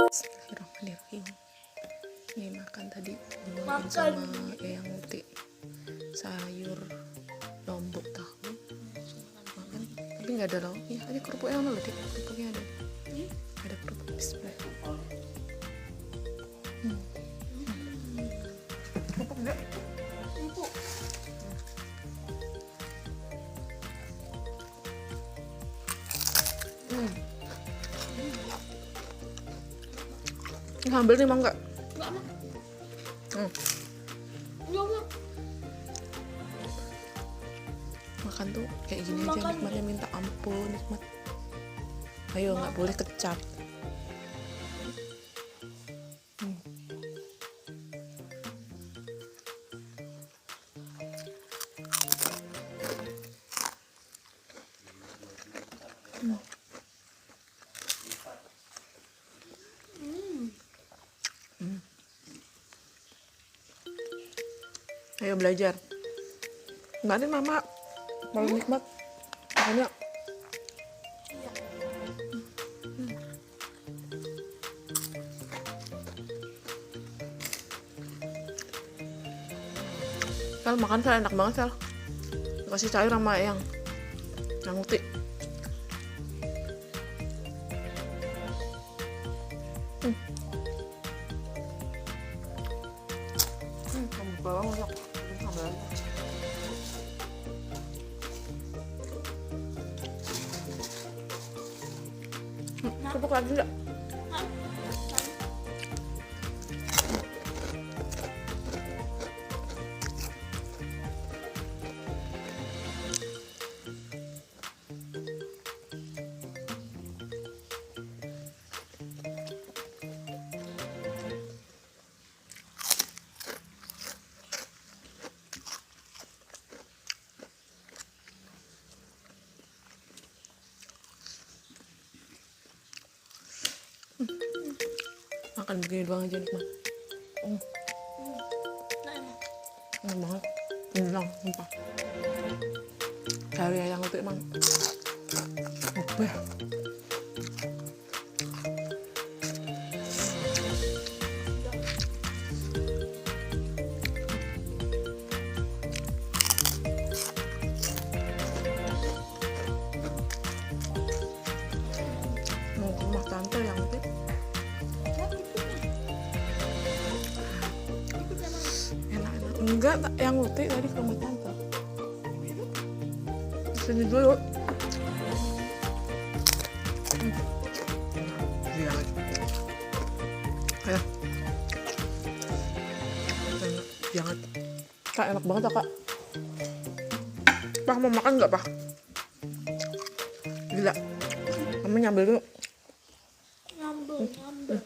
Bismillahirrahmanirrahim. Ini makan tadi dimakan sama Eyang Uti sayur lombok tahu makan, tapi nggak ada lauknya. Ada kerupuknya mana loh, kerupuknya ada kerupuk. Bismillah. Kerupuk enggak? Kerupuk. Ngambil nih, mau nggak? Nggak mau. Nggak mau. Makan tuh kayak gini aja, nikmatnya minta ampun, nikmat. Ayo, nggak boleh kecap. Ayo belajar. Nanti mama paling nikmat makanya. Sel makan, Sel, enak banget, Sel. Kasih cair sama yang Uti. Bawang enak. Kerupuk lagi enggak? Makan begini doang aja nikmat. Enak banget. Enak, sumpah. Dari yang itu emang lebay. Rumah tante yang itu enggak, yang Uti tadi ke rumah tante. Sini dulu. Iya. Ayo. Jangan. Kak, enak banget ya, Kak. Pak, mau makan nggak, Pak? Gila. Kamu nyambil dulu. Nyambel.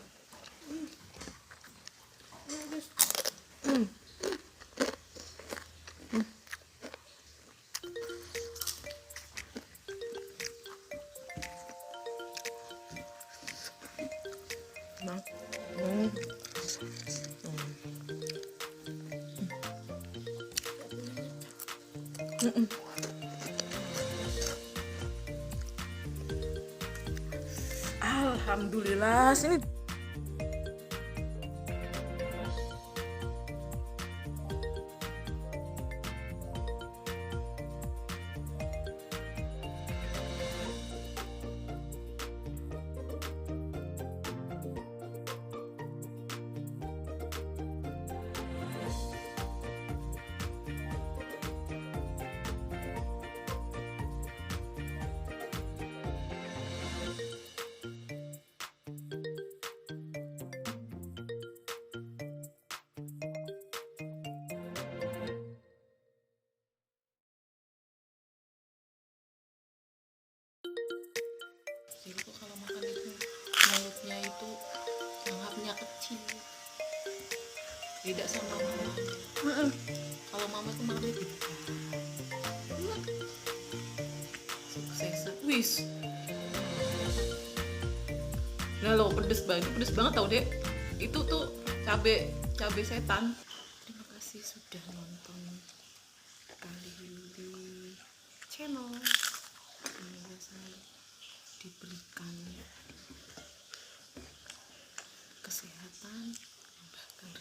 Alhamdulillah, sini. Jadi tuh kalau makan itu mulutnya itu anggapnya kecil, beda sama mama. Kalau mama tuh makannya gede. Suksesan, wis. Nah lo pedes banget tau dek. Itu tuh cabe setan. Terima kasih sudah nonton Kalih Yuli channel. Semoga saya diberikan kesehatan, dan